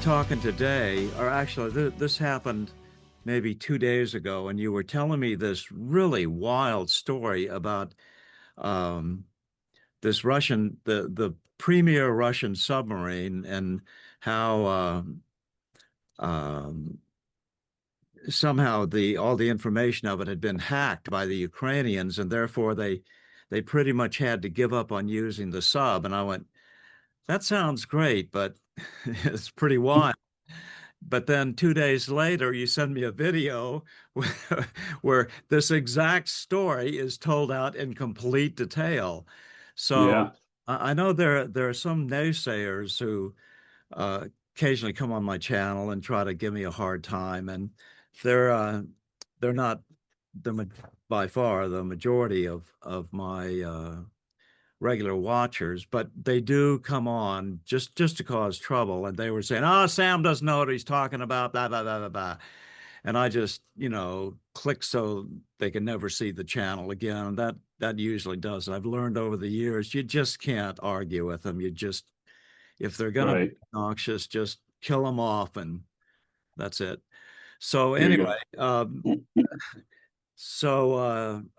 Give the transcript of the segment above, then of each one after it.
talking today, or actually, this happened maybe 2 days ago, and you were telling me this really wild story about um, this the premier Russian submarine, and how um, somehow the all the information of it had been hacked by the Ukrainians, and therefore they pretty much had to give up on using the sub. And I went, that sounds great, but it's pretty wild. But then 2 days later, you send me a video where, where this exact story is told out in complete detail. So Yeah, I know there are some naysayers who uh, occasionally come on my channel and try to give me a hard time, and they're uh, they're not by far the majority of my regular watchers, but they do come on just to cause trouble. And they were saying, "Oh, Sam doesn't know what he's talking about, blah blah blah blah blah." And I just, click so they can never see the channel again. And that usually does. I've learned over the years, you just can't argue with them. You just, if they're going to be right. obnoxious, just kill them off, and that's it. So There anyway, you go.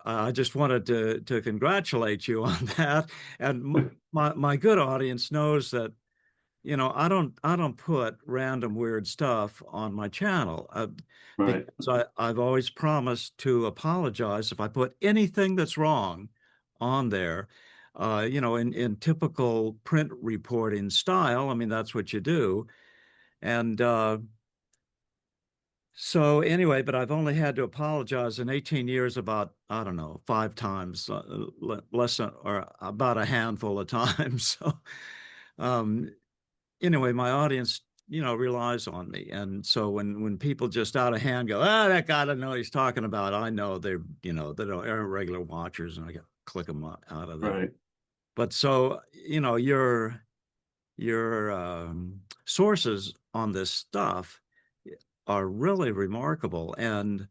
I just wanted to congratulate you on that. And my good audience knows that, I don't put random weird stuff on my channel, Right, because I've always promised to apologize if I put anything that's wrong on there. In typical print reporting style. I mean, that's what you do. And so anyway, but I've only had to apologize in 18 years about, I don't know, 5 times, less than, or about a handful of times. So um, anyway, my audience, relies on me. And so when people just out of hand go, ah, that guy doesn't know what he's talking about, I know they're regular watchers, and I got click them out of there. right. But so, your sources on this stuff are really remarkable. And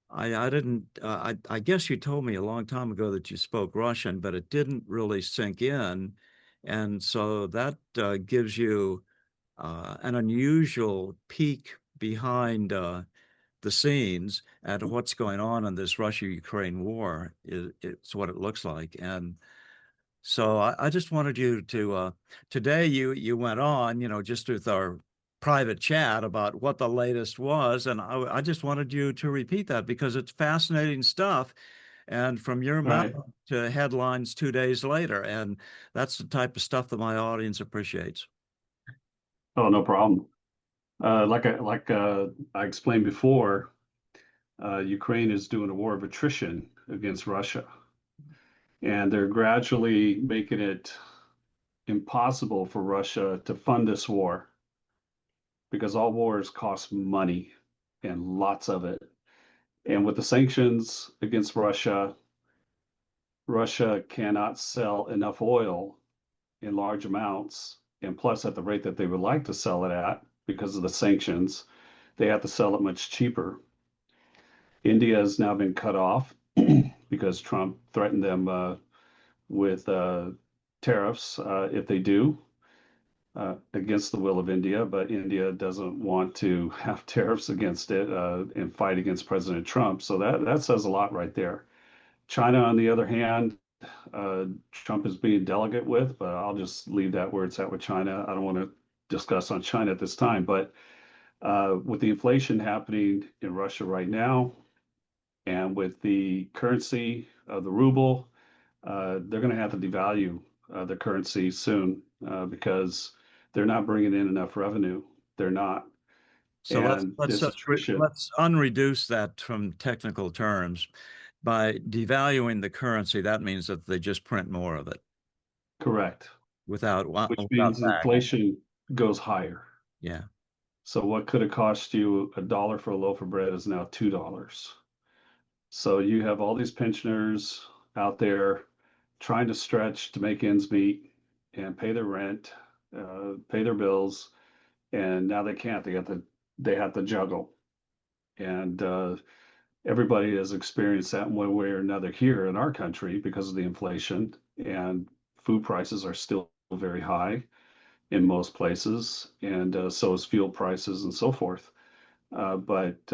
I didn't, I guess you told me a long time ago that you spoke Russian, but it didn't really sink in. And so that gives you an unusual peek behind the scenes at what's going on in this Russia-Ukraine war. It's what it looks like. And so I just wanted you to today you went on, just with our private chat about what the latest was, and I just wanted you to repeat that because it's fascinating stuff, and from your mouth Right. to headlines 2 days later, and that's the type of stuff that my audience appreciates. Oh, no problem. I explained before, Ukraine is doing a war of attrition against Russia, and they're gradually making it impossible for Russia to fund this war because all wars cost money and lots of it. And with the sanctions against Russia, Russia cannot sell enough oil in large amounts, and plus at the rate that they would like to sell it at because of the sanctions, they have to sell it much cheaper. India has now been cut off because Trump threatened them with tariffs if they do, against the will of India, but India doesn't want to have tariffs against it and fight against President Trump. So that says a lot right there. China, on the other hand, Trump is being delicate with, but I'll just leave that where it's at with China. I don't want to discuss on China at this time, but with the inflation happening in Russia right now, and with the currency of the ruble, they're going to have to devalue the currency soon because they're not bringing in enough revenue. They're not, So let's and let's this let's re- attrition, let's unreduce that from technical terms. By devaluing the currency, that means that they just print more of it correct, which without means backing. inflation goes higher. Yeah. So what could have cost you $1 for a loaf of bread is now $2. So you have all these pensioners out there trying to stretch to make ends meet and pay their rent, pay their bills, and now they can't. They have to juggle, and everybody has experienced that in one way or another here in our country because of the inflation, and food prices are still very high. in most places, and so is fuel prices and so forth. But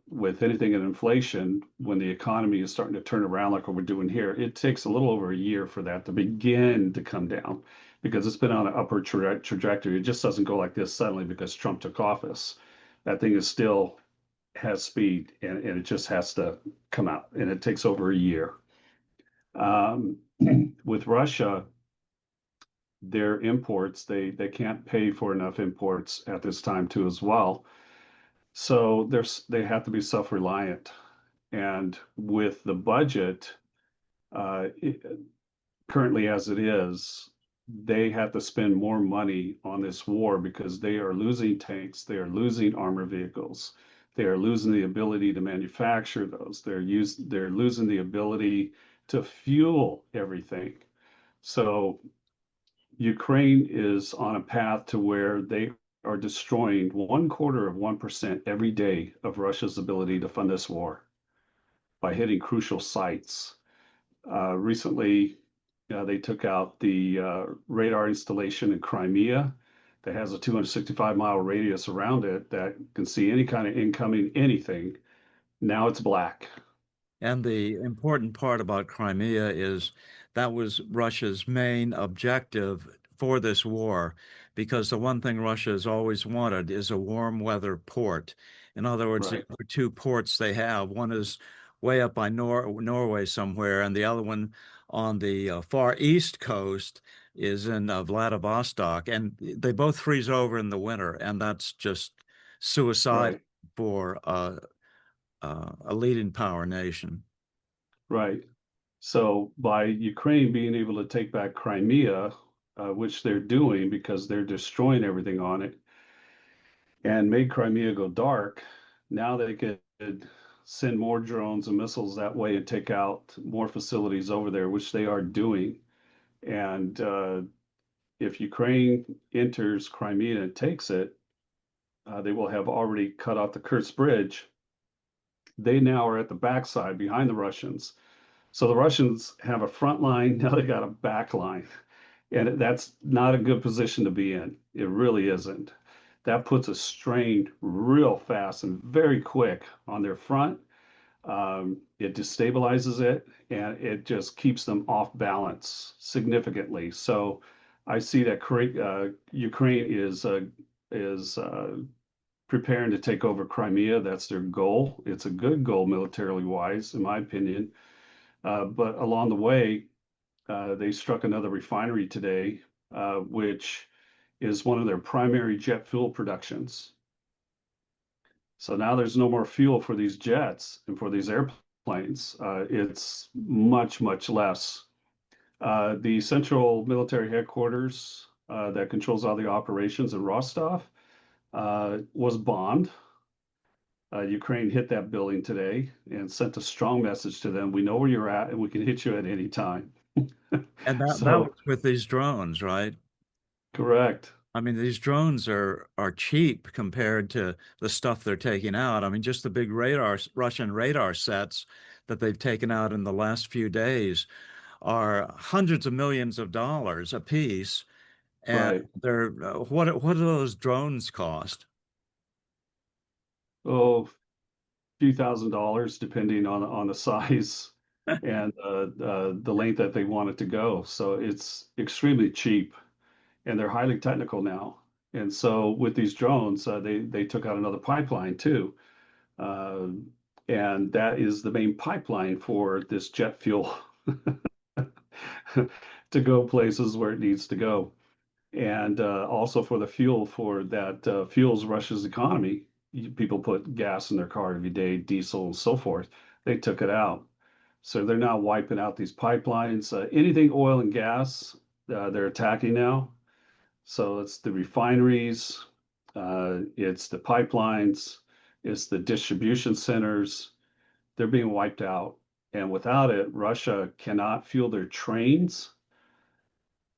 with anything in inflation, when the economy is starting to turn around like what we're doing here, it takes a little over a year for that to begin to come down because it's been on an upward trajectory. It just doesn't go like this suddenly because Trump took office. That thing is still has speed and it just has to come out, and it takes over a year. Um, with Russia, their imports, they can't pay for enough imports at this time too as well. So they have to be self-reliant. And with the budget uh, currently as it is, they have to spend more money on this war because they are losing tanks, they are losing armor vehicles, they are losing the ability to manufacture those. They're losing the ability to fuel everything. So Ukraine is on a path to where they are destroying 1/4 of 1% every day of Russia's ability to fund this war by hitting crucial sites. Recently, they took out the radar installation in Crimea that has a 265-mile radius around it that can see any kind of incoming anything. Now it's black. And the important part about Crimea is that was Russia's main objective for this war, because the one thing Russia has always wanted is a warm weather port. In other words, the Right, other two ports they have, one is way up by Norway somewhere, and the other one on the far east coast is in Vladivostok, and they both freeze over in the winter, and that's just suicide right, for a leading power nation. right. So by Ukraine being able to take back Crimea, which they're doing because they're destroying everything on it, and made Crimea go dark, now they could send more drones and missiles that way and take out more facilities over there, which they are doing. And if Ukraine enters Crimea and takes it, they will have already cut off the Kursk bridge. They now are at the backside behind the Russians. So the Russians have a front line, now they got a back line. And that's not a good position to be in. It really isn't. That puts a strain real fast and very quick on their front. It destabilizes it and it just keeps them off balance significantly. So I see that Ukraine is preparing to take over Crimea. That's their goal. It's a good goal militarily wise, in my opinion. But along the way, they struck another refinery today, which is one of their primary jet fuel productions. So now there's no more fuel for these jets and for these airplanes. It's much, much less. The central military headquarters that controls all the operations in Rostov was bombed. Ukraine hit that building today and sent a strong message to them. We know where you're at and we can hit you at any time. And that So, was with these drones, right? correct. I mean, these drones are cheap compared to the stuff they're taking out. I mean, just the big Russian radar sets that they've taken out in the last few days are hundreds of millions of dollars a piece. And Right. they're what do those drones cost? Oh, few $1,000s depending on the size and the length that they want it to go. So it's extremely cheap, and they're highly technical now. And so with these drones, they took out another pipeline too, uh, and that is the main pipeline for this jet fuel to go places where it needs to go, and also for the fuel for that fuels Russia's economy. People put gas in their car every day, diesel and so forth. They took it out. So they're now wiping out these pipelines. Anything oil and gas, they're attacking now. So it's the refineries, it's the pipelines, it's the distribution centers. They're being wiped out. And without it, Russia cannot fuel their trains.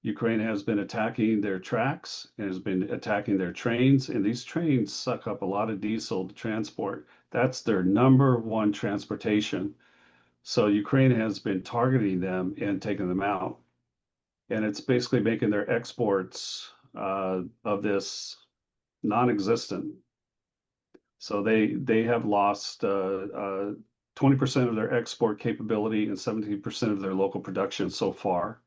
Ukraine has been attacking their tracks and has been attacking their trains, and these trains suck up a lot of diesel to transport. That's their number one transportation. So Ukraine has been targeting them and taking them out. And it's basically making their exports of this non-existent. So they have lost 20% of their export capability and 17% of their local production so far.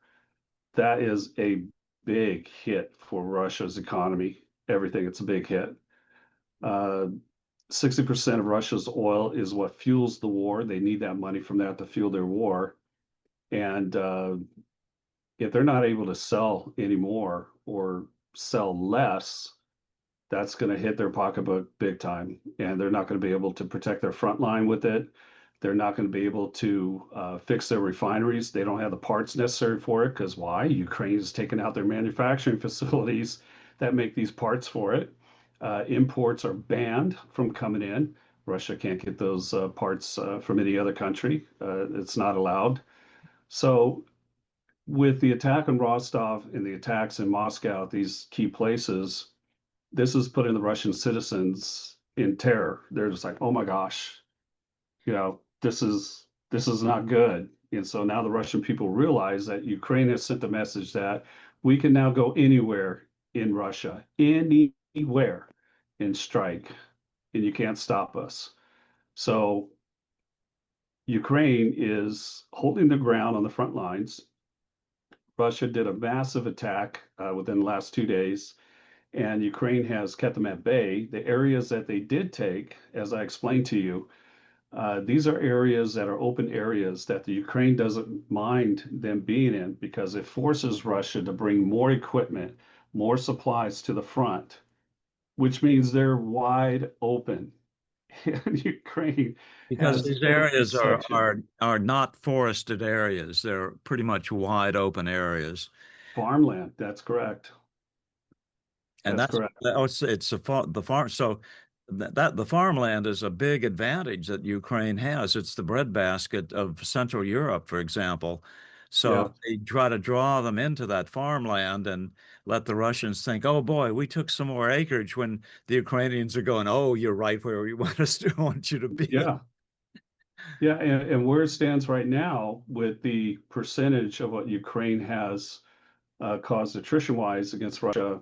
That is a big hit for Russia's economy. Everything, it's a big hit. 60% of Russia's oil is what fuels the war. They need that money from that to fuel their war. And if they're not able to sell anymore or sell less, that's going to hit their pocketbook big time. And they're not going to be able to protect their front line with it. They're not going to be able to fix their refineries. They don't have the parts necessary for it because why? Ukraine has taken out their manufacturing facilities that make these parts for it. Imports are banned from coming in. Russia can't get those parts from any other country. It's not allowed. So, with the attack on Rostov and the attacks in Moscow at these key places, this is putting the Russian citizens in terror. They're just like, oh my gosh, this is not good. And so now the Russian people realize that Ukraine has sent the message that we can now go anywhere in Russia, anywhere, and strike, and you can't stop us. So Ukraine is holding the ground on the front lines. Russia did a massive attack within the last 2 days, and Ukraine has kept them at bay. The areas that they did take, as I explained to you, these are areas that are open areas that the Ukraine doesn't mind them being in because it forces Russia to bring more equipment, more supplies to the front, which means they're wide open. And Ukraine Because has these every areas are section are are not forested areas. They're pretty much wide open areas. farmland. That's correct. And That's that's correct. it's the farm. So that the farmland is a big advantage that Ukraine has. It's the breadbasket of Central Europe, for example. So Yeah. they try to draw them into that farmland and let the Russians think, oh boy, we took some more acreage when the Ukrainians are going, oh, you're right where we want us to want you to be. Yeah. Yeah. And where it stands right now with the percentage of what Ukraine has caused attrition wise against Russia,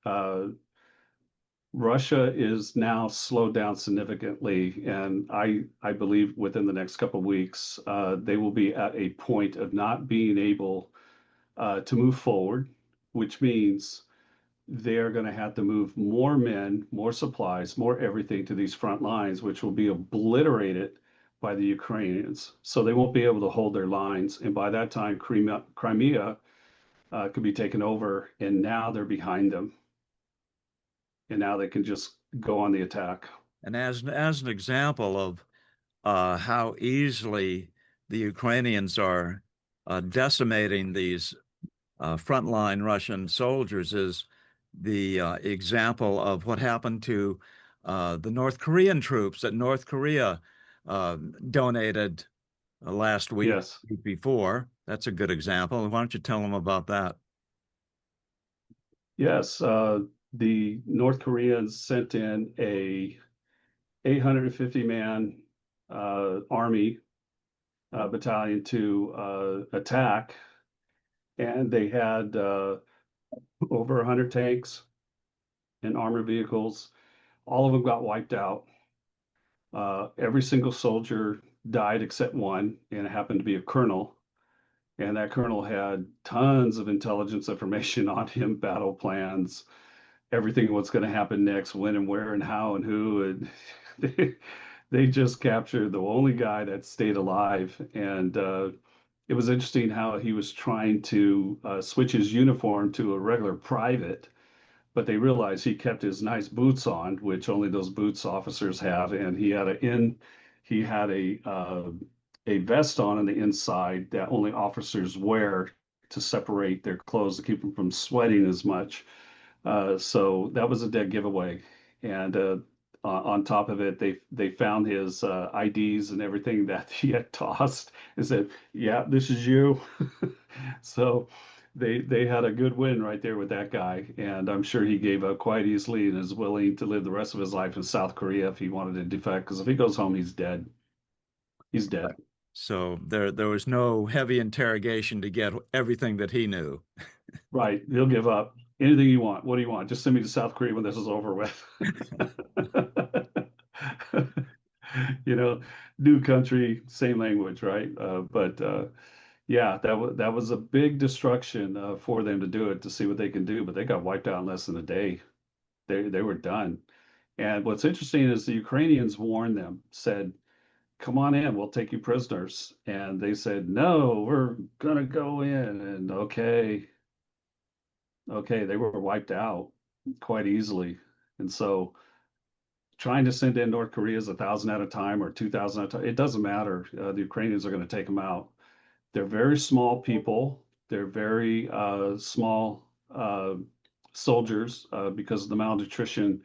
uh, Russia is now slowed down significantly, and I believe within the next couple of weeks, they will be at a point of not being able to move forward, which means they're going to have to move more men, more supplies, more everything to these front lines, which will be obliterated by the Ukrainians. So they won't be able to hold their lines, and by that time, Crimea could be taken over, and now they're behind them, and now they can just go on the attack. And as an example of how easily the Ukrainians are decimating these frontline Russian soldiers is the example of what happened to the North Korean troops that North Korea donated last week, Yes. week before. That's a good example. Why don't you tell them about that? Yes, the North Koreans sent in a 850 man army battalion to attack, and they had over 100 tanks and armored vehicles. All of them got wiped out. Every single soldier died except one, and it happened to be a colonel. And that colonel had tons of intelligence information on him, battle plans, everything what's going to happen next, when and where and how and who. And they just captured the only guy that stayed alive. And it was interesting how he was trying to switch his uniform to a regular private, but they realized he kept his nice boots on, which only those boots officers have, and he had a vest on the inside that only officers wear to separate their clothes to keep them from sweating as much. So that was a dead giveaway. And on top of it, they found his IDs and everything that he had tossed and said, "Yeah, this is you." So they had a good win right there with that guy, and I'm sure he gave up quite easily and is willing to live the rest of his life in South Korea if he wanted to defect. Because if he goes home, he's dead. He's dead. So there was no heavy interrogation to get everything that he knew. Right. He'll give up. Anything you want. What do you want? Just send me to South Korea when this is over with. You know, new country, same language, right? But yeah, that was a big destruction for them to do it to see what they can do. But they got wiped out in less than a day. They were done. And what's interesting is the Ukrainians warned them, said, "Come on in, we'll take you prisoners." And they said, "No, we're gonna go in." And okay, they were wiped out quite easily. And so trying to send in North Korea's 1,000 at a time or 2,000 at a time, it doesn't matter. The Ukrainians are going to take them out. They're very small people. They're very small soldiers because of the malnutrition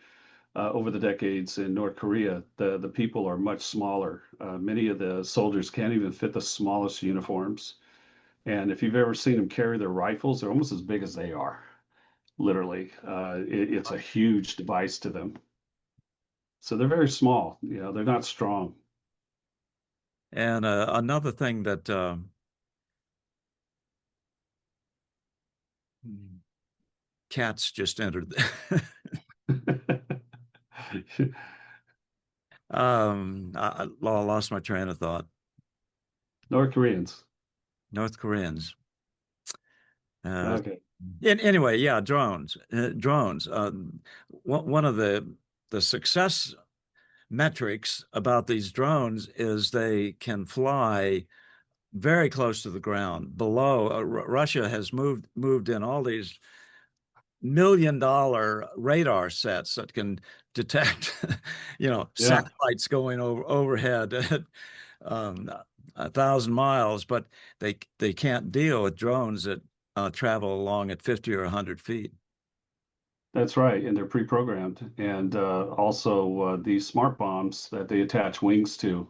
over the decades in North Korea. The people are much smaller. Many of the soldiers can't even fit the smallest uniforms. And if you've ever seen them carry their rifles, they're almost as big as they are. Literally, it's a huge device to them. So they're very small. You know, they're not strong. And another thing that cats just entered. I lost my train of thought. North Koreans. North Koreans. Uh, Okay. anyway, yeah, drones. Drones. One of the success metrics about these drones is they can fly very close to the ground. Below, Russia has moved in all these $1 million radar sets that can detect, Yeah, satellites going overhead at 1,000 miles, but they can't deal with drones that travel along at 50 or 100 feet. that's right. And they're pre-programmed. And also these smart bombs that they attach wings to,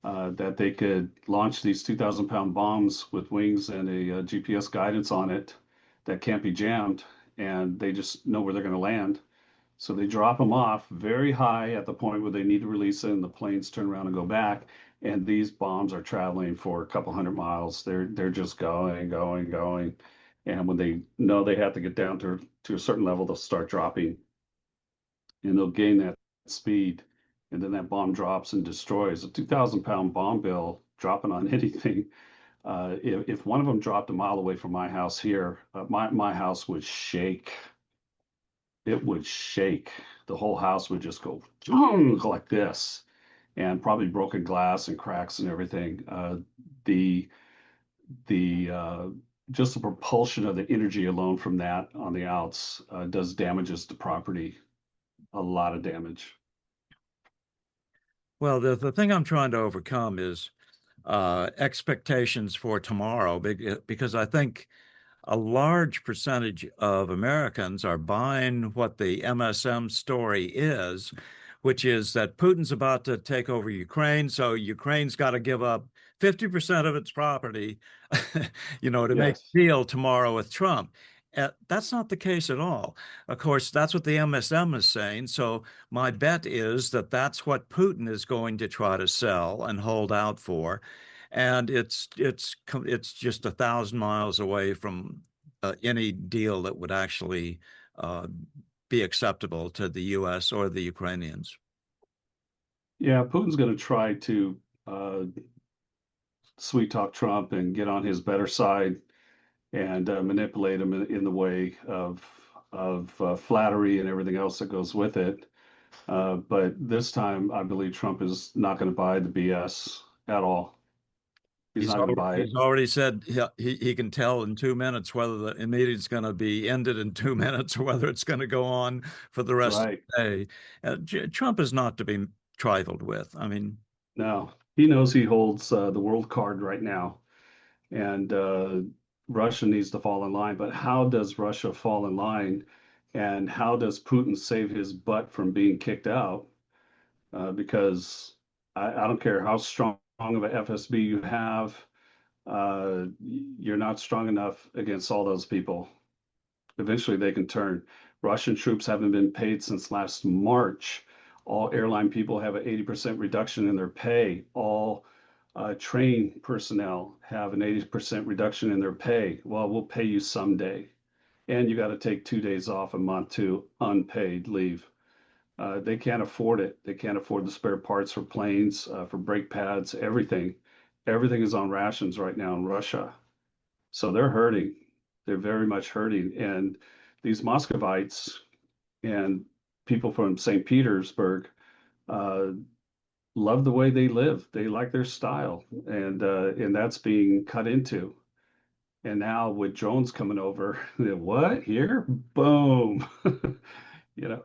that they could launch these 2,000-pound bombs with wings and a, GPS guidance on it that can't be jammed. And they just know where they're going to land. So they drop them off very high at the point where they need to release it, and the planes turn around and go back. And these bombs are traveling for a couple hundred miles. They're just going, going, going. And when they know they have to get down to a certain level, they'll start dropping, and they'll gain that speed. And then that bomb drops and destroys a 2,000-pound bomb bill dropping on anything. If one of them dropped a mile away from my house here, my house would shake. It would shake. The whole house would just go like this, and probably broken glass and cracks and everything. The the just the propulsion of the energy alone from that on the outs does damages to property, a lot of damage. Well, the thing I'm trying to overcome is expectations for tomorrow, because I think a large percentage of Americans are buying what the MSM story is, which is that Putin's about to take over Ukraine, so Ukraine's got to give up 50% of its property, to make Yes. a deal tomorrow with Trump. That's not the case at all. Of course, that's what the MSM is saying. So my bet is that that's what Putin is going to try to sell and hold out for, and it's just 1,000 miles away from any deal that would actually uh, be acceptable to the U.S. or the Ukrainians. Yeah, Putin's going to try to uh, sweet talk Trump and get on his better side and manipulate him in the way of flattery and everything else that goes with it. But this time, I believe Trump is not going to buy the BS at all. He's not going to buy it. He's already said he can tell in 2 minutes whether the meeting's going to be ended in 2 minutes or whether it's going to go on for the rest of Right. the day. Trump is not to be trifled with. I mean, No, he knows he holds the world card right now, and Russia needs to fall in line. But how does Russia fall in line, and how does Putin save his butt from being kicked out? Because I don't care how strong of a FSB you have, you're not strong enough against all those people. Eventually, they can turn. Russian troops haven't been paid since last March. All airline people have an 80% reduction in their pay. All train personnel have an 80% reduction in their pay. Well, we'll pay you someday. and you got to take 2 days off a month to unpaid leave. They can't afford it. They can't afford the spare parts for planes, for brake pads, everything. Everything is on rations right now in Russia. So they're hurting. They're very much hurting. And these Muscovites and people from St. Petersburg uh, love the way they live. They like their style, and that's being cut into. And now with drones coming over, what here? Boom.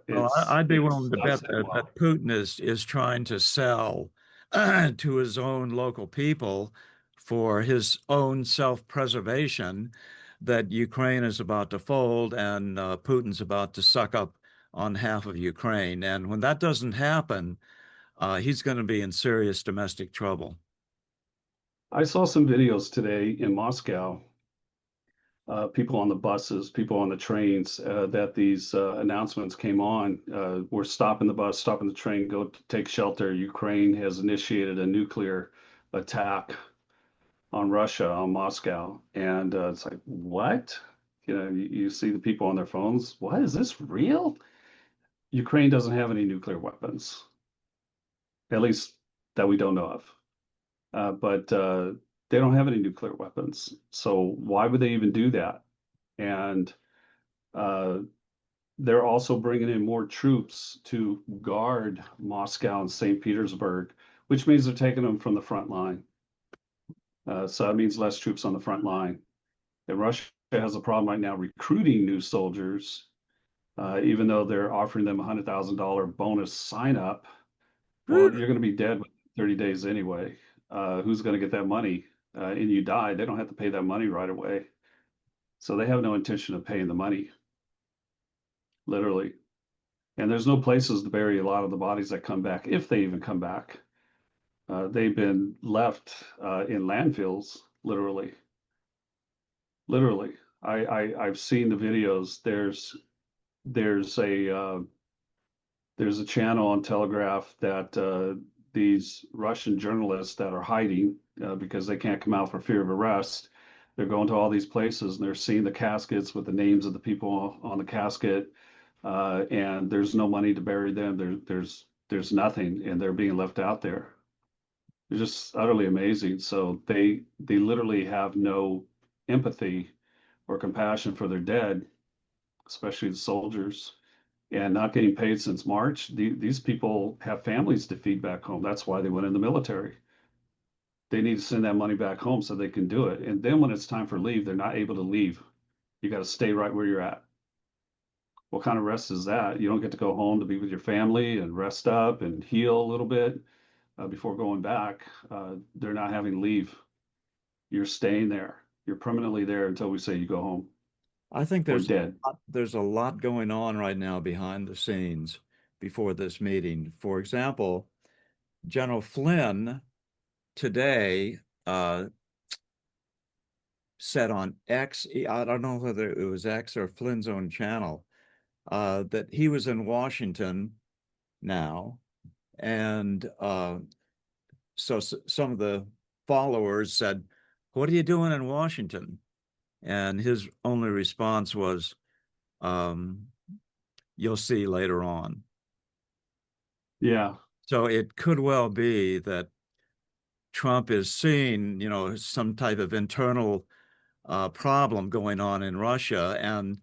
Well, It's I'd be it's willing to not bet sitting well. that Putin is trying to sell to his own local people for his own self-preservation that Ukraine is about to fold and Putin's about to suck up on half of Ukraine. And when that doesn't happen, he's going to be in serious domestic trouble. I saw some videos today in Moscow, people on the buses, people on the trains, that these announcements came on. We're stopping the bus, stopping the train, go to take shelter. Ukraine has initiated a nuclear attack on Russia, on Moscow. And it's like, what? You see the people on their phones. What is this real? Ukraine doesn't have any nuclear weapons, at least that we don't know of. But they don't have any nuclear weapons. So why would they even do that? And uh, they're also bringing in more troops to guard Moscow and St. Petersburg, which means they're taking them from the front line. So that means less troops on the front line. And Russia has a problem right now recruiting new soldiers, even though they're offering them a $100,000 bonus sign up. Well, you're going to be dead within 30 days anyway. Who's going to get that money? And you die, they don't have to pay that money right away. So they have no intention of paying the money, literally. And there's no places to bury a lot of the bodies that come back, if they even come back. They've been left in landfills, literally. Literally. I've seen the videos. There's a channel on Telegraph that these Russian journalists that are hiding because they can't come out for fear of arrest. They're going to all these places and they're seeing the caskets with the names of the people on the casket, and there's no money to bury them. There's nothing, and they're being left out there. They're just utterly amazing. So they literally have no empathy or compassion for their dead, especially the soldiers, and not getting paid since March. These people have families to feed back home. That's why they went in the military. They need to send that money back home so they can do it. And then when it's time for leave, they're not able to leave. You got to stay right where you're at. What kind of rest is that? You don't get to go home to be with your family and rest up and heal a little bit before going back. They're not having leave. You're staying there. You're permanently there until we say you go home I think or dead. there's a lot going on right now behind the scenes before this meeting. For example, General Flynn today said on X, I don't know whether it was X or Flynn's own channel, that he was in Washington now. And so some of the followers said, "What are you doing in Washington?" And his only response was, um, "You'll see later on." Yeah, So it could well be that Trump is seeing, some type of internal problem going on in Russia, and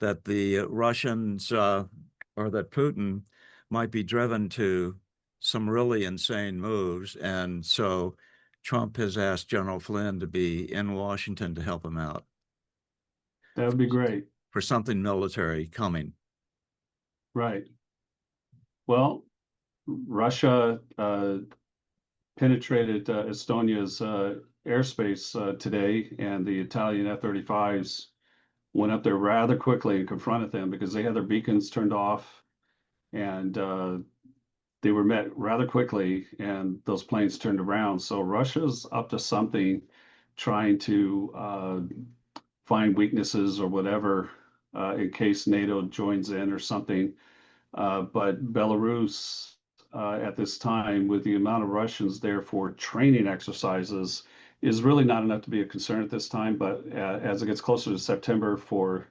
that the Russians or that Putin might be driven to some really insane moves. And so Trump has asked General Flynn to be in Washington to help him out that would be great. for something military coming. Right. Well, Russia penetrated Estonia's airspace today, and the Italian F-35s went up there rather quickly and confronted them because they had their beacons turned off, and they were met rather quickly, and those planes turned around. So Russia's up to something, trying to find weaknesses or whatever in case NATO joins in or something. But Belarus, at this time, with the amount of Russians there for training exercises, is really not enough to be a concern at this time. But as it gets closer to September for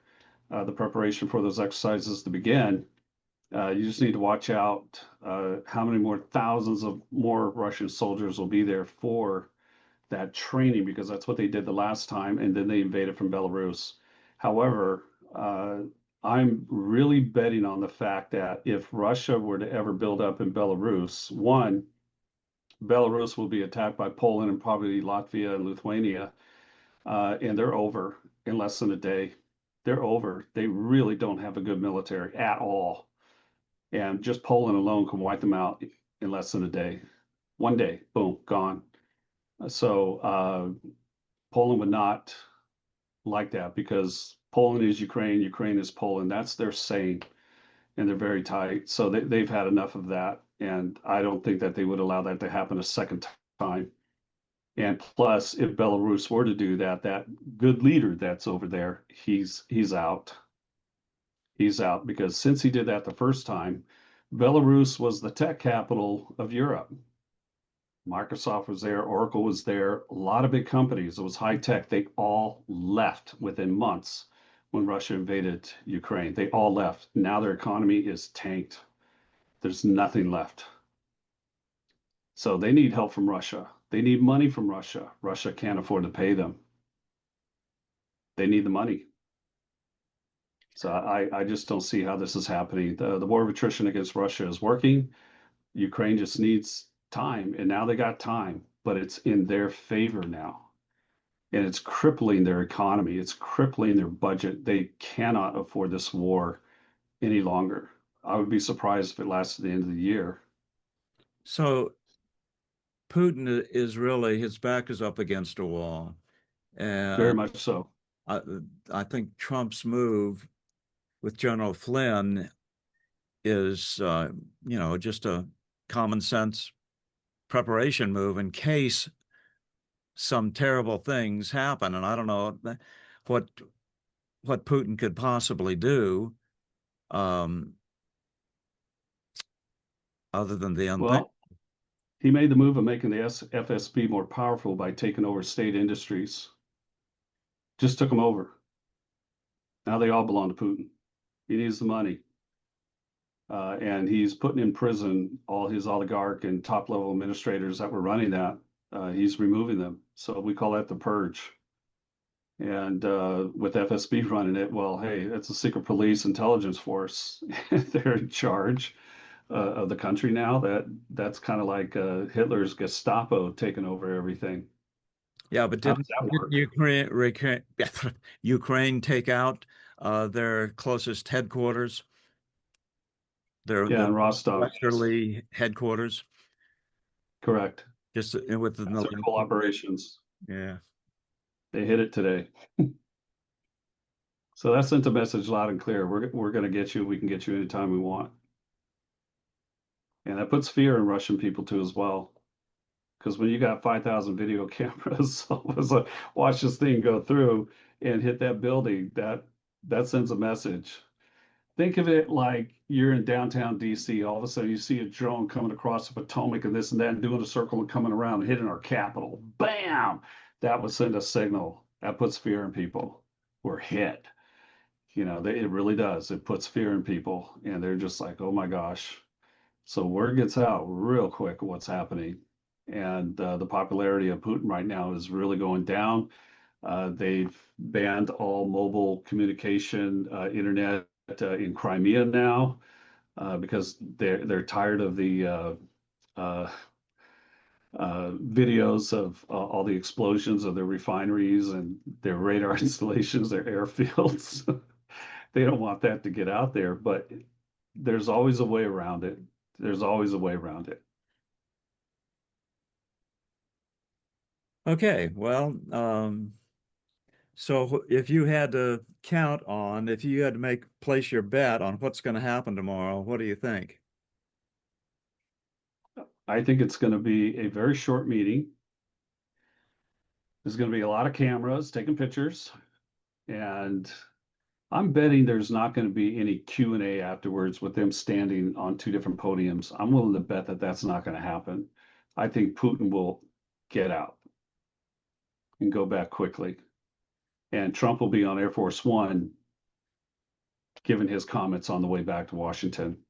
the preparation for those exercises to begin. You just need to watch out how many more thousands of more Russian soldiers will be there for that training, because that's what they did the last time, and then they invaded from Belarus. However, I'm really betting on the fact that if Russia were to ever build up in Belarus, one, Belarus will be attacked by Poland and probably Latvia and Lithuania, and they're over in less than a day. They're over. They really don't have a good military at all. And just Poland alone can wipe them out in less than a day. One day, boom, gone. So Poland would not like that, because Poland is Ukraine, Ukraine is Poland. That's their saying, and they're very tight. So they've had enough of that. And I don't think that they would allow that to happen a second time. And plus, if Belarus were to do that, that good leader that's over there, he's out. He's out, because since he did that the first time, Belarus was the tech capital of Europe. Microsoft was there, Oracle was there, a lot of big companies. It was high tech. They all left within months when Russia invaded Ukraine. They all left. Now their economy is tanked. There's nothing left. So they need help from Russia. They need money from Russia. Russia can't afford to pay them. They need the money. So I just don't see how this is happening. The war of attrition against Russia is working. Ukraine just needs time, and now they got time, but it's in their favor now. And it's crippling their economy. It's crippling their budget. They cannot afford this war any longer. I would be surprised if it lasted the end of the year. So Putin is really, his back is up against a wall. Very And much so. I, I think Trump's move with General Flynn is, just a common sense preparation move in case some terrible things happen. And I don't know what what Putin could possibly do, um, other than the unthinkable. Well, he made the move of making the FSB more powerful by taking over state industries. Just took them over. Now they all belong to Putin. He needs the money. And he's putting in prison all his oligarch and top level administrators that were running that. He's removing them. So we call that the purge. And with FSB running it, well, hey, it's a secret police intelligence force. They're in charge of the country now. That's kind of like Hitler's Gestapo taking over everything. Yeah, but How does didn't, that didn't work? Ukraine take out their closest headquarters, Yeah, the in Rostov, yes, westerly headquarters, correct. just within That's the their last full few days? operations. Yeah. They hit it today. So that sent a message loud and clear. We're going to get you. We can get you anytime we want. And that puts fear in Russian people too as well. Because when you got 5,000 video cameras, watch this thing go through and hit that building, that sends a message. Think of it like you're in downtown DC. All of a sudden, you see a drone coming across the Potomac and this and that, and doing a circle and coming around and hitting our Capitol. Bam! That would send a signal. That puts fear in people. We're hit. It really does. It puts fear in people, and they're just like, oh my gosh. So word gets out real quick what's happening. And the popularity of Putin right now is really going down. They've banned all mobile communication, internet in Crimea now, because they're tired of the uh, videos of all the explosions of their refineries and their radar installations, their airfields. They don't want that to get out there, but there's always a way around it. There's always a way around it. Okay. Well, so if you had to place your bet on what's going to happen tomorrow, what do you think? I think it's going to be a very short meeting. There's going to be a lot of cameras taking pictures, and I'm betting there's not going to be any Q&A afterwards with them standing on two different podiums. I'm willing to bet that that's not going to happen. I think Putin will get out and go back quickly, and Trump will be on Air Force One given his comments on the way back to Washington.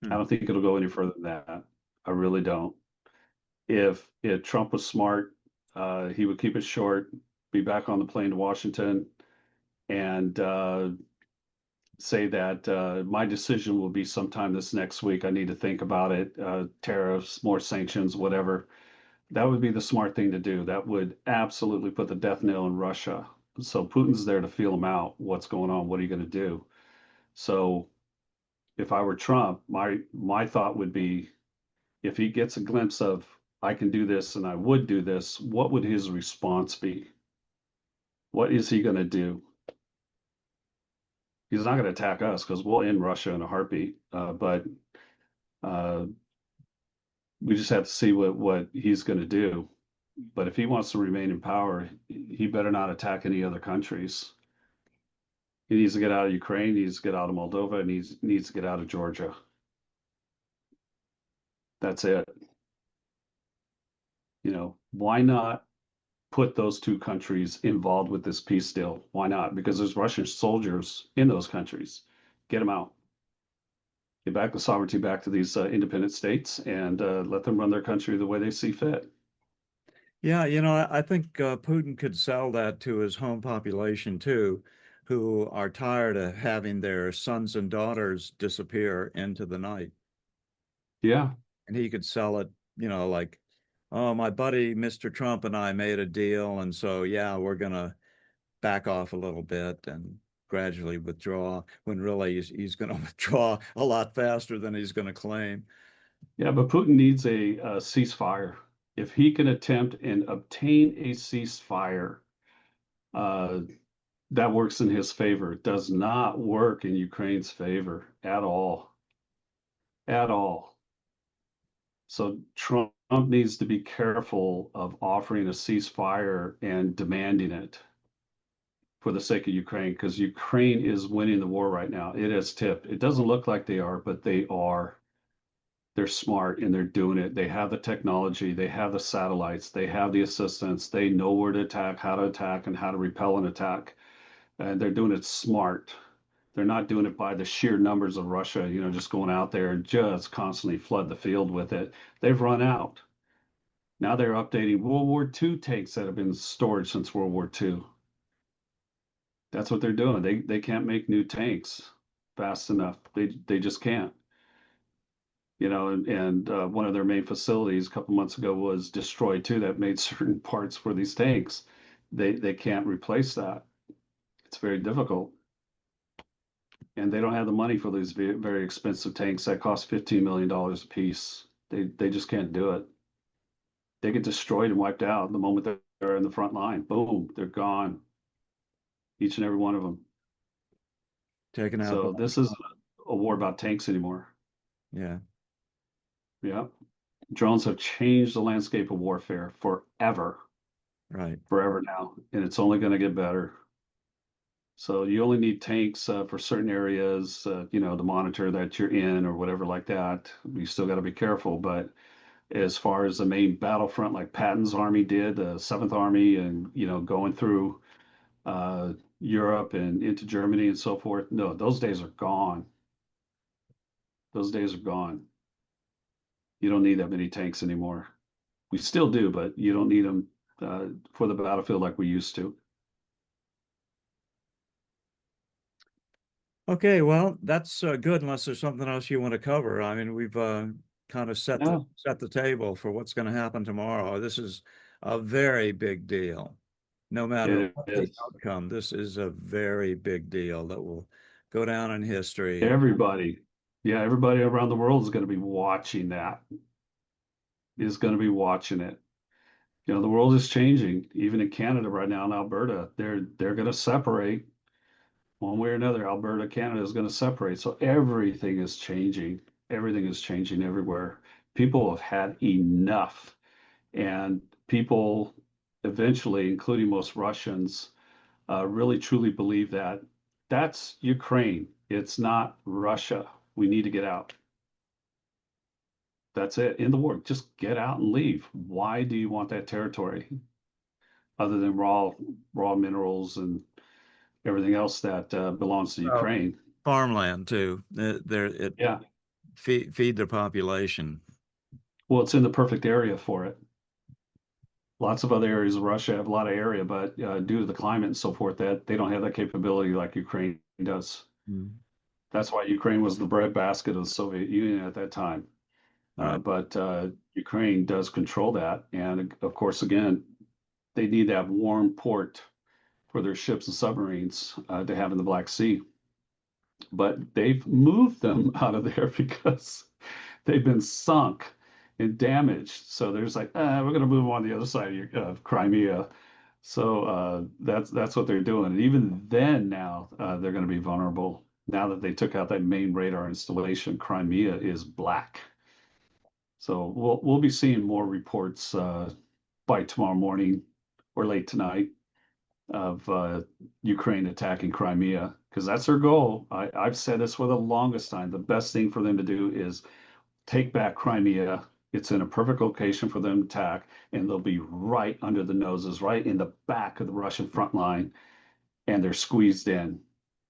I Hmm. don't think it'll go any further than that. I really don't. If Trump was smart, he would keep it short, be back on the plane to Washington, and say that my decision will be sometime this next week. I need to think about it. Tariffs, more sanctions, whatever. That would be the smart thing to do. That would absolutely put the death nail in Russia. So Putin's there to feel him out. What's going on? What are you going to do? So if I were Trump, my thought would be, if he gets a glimpse of, I can do this and I would do this, what would his response be? What is he going to do? He's not going to attack us because we'll end Russia in a heartbeat. But uh, we just have to see what he's going to do. But if he wants to remain in power, he better not attack any other countries. He needs to get out of Ukraine, he needs to get out of Moldova, and needs to get out of Georgia. That's it. Why not put those two countries involved with this peace deal? Why not? Because there's Russian soldiers in those countries. Get them out. Get back the sovereignty back to these independent states and let them run their country the way they see fit. Yeah, I think Putin could sell that to his home population too, who are tired of having their sons and daughters disappear into the night. Yeah, And he could sell it, like, oh, my buddy Mr. Trump and I made a deal, and so yeah, we're gonna back off a little bit and gradually withdraw, when really he's gonna withdraw a lot faster than he's gonna claim. yeah, but Putin needs a ceasefire. If he can attempt and obtain a ceasefire, uh, that works in his favor. It does not work in Ukraine's favor at all. At all. So Trump needs to be careful of offering a ceasefire and demanding it for the sake of Ukraine, because Ukraine is winning the war right now. It has tipped. It doesn't look like they are, but they are. They're smart and they're doing it. They have the technology, they have the satellites, they have the assistance, they know where to attack, and how to repel an attack. And they're doing it smart. They're not doing it by the sheer numbers of Russia, just going out there and just constantly flood the field with it. They've run out. Now they're updating World War II tanks that have been stored since World War II. That's what they're doing. They can't make new tanks fast enough. They just can't. And one of their main facilities a couple months ago was destroyed too. That made certain parts for these tanks. They can't replace that. It's very difficult. And they don't have the money for these very, very expensive tanks that cost $15 million a piece. They just can't do it. They get destroyed and wiped out the moment they're in the front line. Boom, they're gone. Each and every one of them. Taken out by, So this isn't a war about tanks anymore. yeah, Yeah. Drones have changed the landscape of warfare forever, right. forever now, and it's only going to get better. So you only need tanks for certain areas, to monitor that you're in or whatever like that. You still got to be careful, but as far as the main battlefront, like Patton's army did, the Seventh Army, and going through uh, Europe and into Germany and so forth, no, those days are gone. Those days are gone. You don't need that many tanks anymore. We still do, but you don't need them for the battlefield like we used to. Okay, well, that's good unless there's something else you want to cover. I mean, we've kind of No, set the table for what's going to happen tomorrow. This is a very big deal. No matter it what the is. outcome, this is a very big deal that will go down in history. Everybody, yeah, everybody around the world is going to be watching that, is going to be watching it. The world is changing. Even in Canada right now, in Alberta, they're going to separate one way or another. Alberta, Canada is going to separate. So everything is changing. Everything is changing everywhere. People have had enough, and people eventually, including most Russians, really truly believe that that's Ukraine. It's not Russia. We need to get out. That's it. In the war. Just get out and leave. Why do you want that territory other than raw minerals and everything else that belongs to Well, Ukraine. farmland too. It Yeah. feed their population. Well, it's in the perfect area for it. Lots of other areas of Russia have a lot of area, but due to the climate and so forth, that they don't have that capability like Ukraine does. Mm. That's why Ukraine was the breadbasket of the Soviet Union at that time. Right. But Ukraine does control that. And of course, again, they need that warm port for their ships and submarines to have in the Black Sea. But they've moved them out of there because they've been sunk and damaged. So there's like, we're going to move them on the other side of Crimea. So that's what they're doing. And even then, now they're going to be vulnerable. Now that they took out that main radar installation, Crimea is black. So we'll be seeing more reports by tomorrow morning or late tonight of Ukraine attacking Crimea because that's their goal. I've said this for the longest time. The best thing for them to do is take back Crimea. It's in a perfect location for them to attack, and they'll be right under the noses, right in the back of the Russian front line, and they're squeezed in.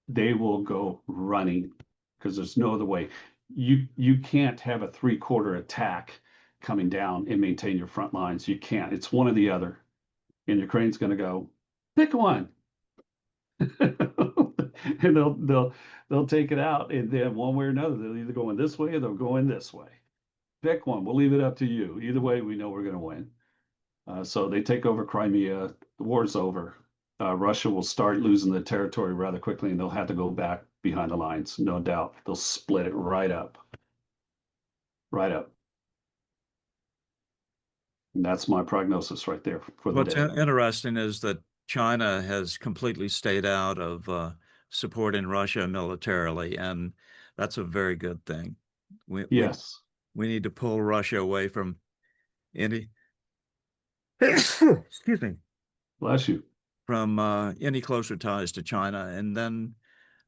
They will go running because there's no other way. You can't have a three-quarter attack coming down and maintain your front lines. You can't. It's one or the other. And Ukraine's going to go, pick one. And they'll take it out, and then one way or another, they'll either go in this way or they'll go in this way. Pick one. We'll leave it up to you. Either way, we know we're going to win. So they take over Crimea. The war's over. Russia will start losing the territory rather quickly, and they'll have to go back behind the lines, no doubt. They'll split it right up, right up. And that's my prognosis right there for the What's day. interesting is that China has completely stayed out of supporting Russia militarily, and that's a very good thing. We we Yes, we need to pull Russia away from any excuse me, bless you. from any closer ties to China, and then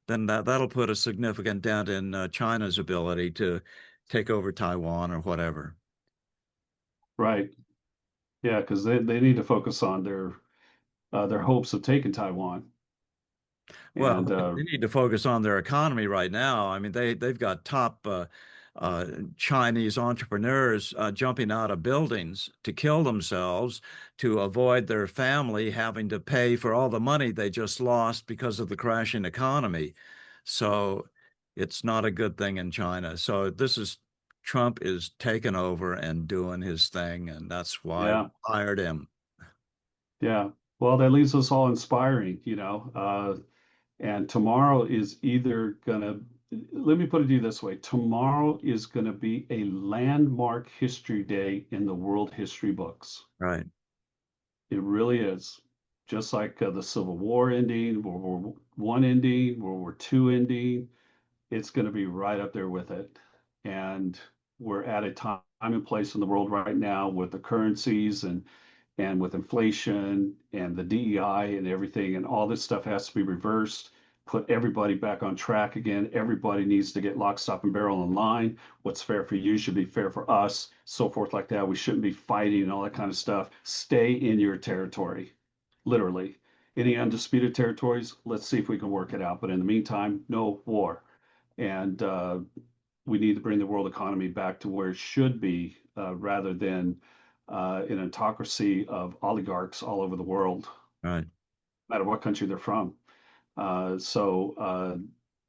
that'll put a significant dent in China's ability to take over Taiwan or whatever. Right. Yeah, because they need to focus on their hopes of taking Taiwan. Well, And they need to focus on their economy right now. I mean, they've got top Chinese entrepreneurs jumping out of buildings to kill themselves to avoid their family having to pay for all the money they just lost because of the crashing economy. So it's not a good thing in China. So this is Trump is taking over and doing his thing, and that's why we yeah, hired him. yeah. Well, that leaves us all inspiring. And tomorrow is either gonna, let me put it to you this way. Tomorrow is gonna be a landmark history day in the world history books. Right, It really is. Just like the Civil War ending, World War One ending, World War Two ending, it's going to be right up there with it. And we're at a time and place in the world right now with the currencies and with inflation and the DEI and everything, and all this stuff has to be reversed, put everybody back on track again. Everybody needs to get lock, stock, and barrel in line. What's fair for you should be fair for us, so forth like that. We shouldn't be fighting and all that kind of stuff. Stay in your territory, literally. Any undisputed territories, let's see if we can work it out. But in the meantime, no war. And we need to bring the world economy back to where it should be rather than an autocracy of oligarchs all over the world, right. no matter what country they're from. So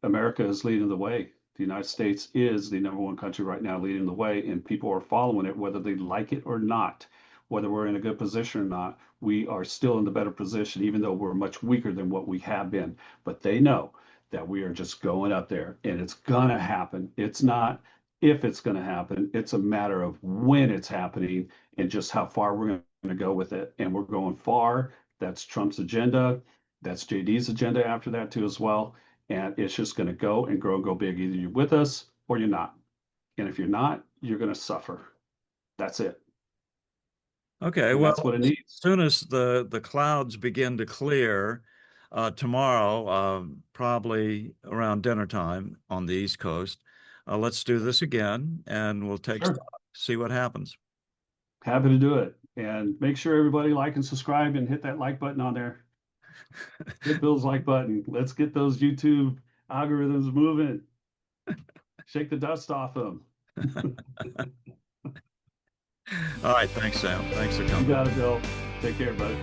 America is leading the way. The United States is the number one country right now leading the way, and people are following it, whether they like it or not, whether we're in a good position or not. We are still in the better position, even though we're much weaker than what we have been. But they know that we are just going up there, and it's going to happen. It's not if it's going to happen, it's a matter of when it's happening and just how far we're going to go with it. And we're going far. That's Trump's agenda. That's JD's agenda after that too as well. And it's just going to go and grow and go big. Either you're with us or you're not. And if you're not, you're going to suffer. That's it. Okay, And well, that's what it as needs. soon as the clouds begin to clear tomorrow, probably around dinner time on the East Coast, let's do this again, and we'll take Sure. stock, see what happens. Happy to do it. And make sure everybody like and subscribe and hit that like button on there. Hit Bill's like button. Let's get those YouTube algorithms moving. Shake the dust off them. All right, thanks, Sam. Thanks for You coming. got it, Bill. Take care, buddy.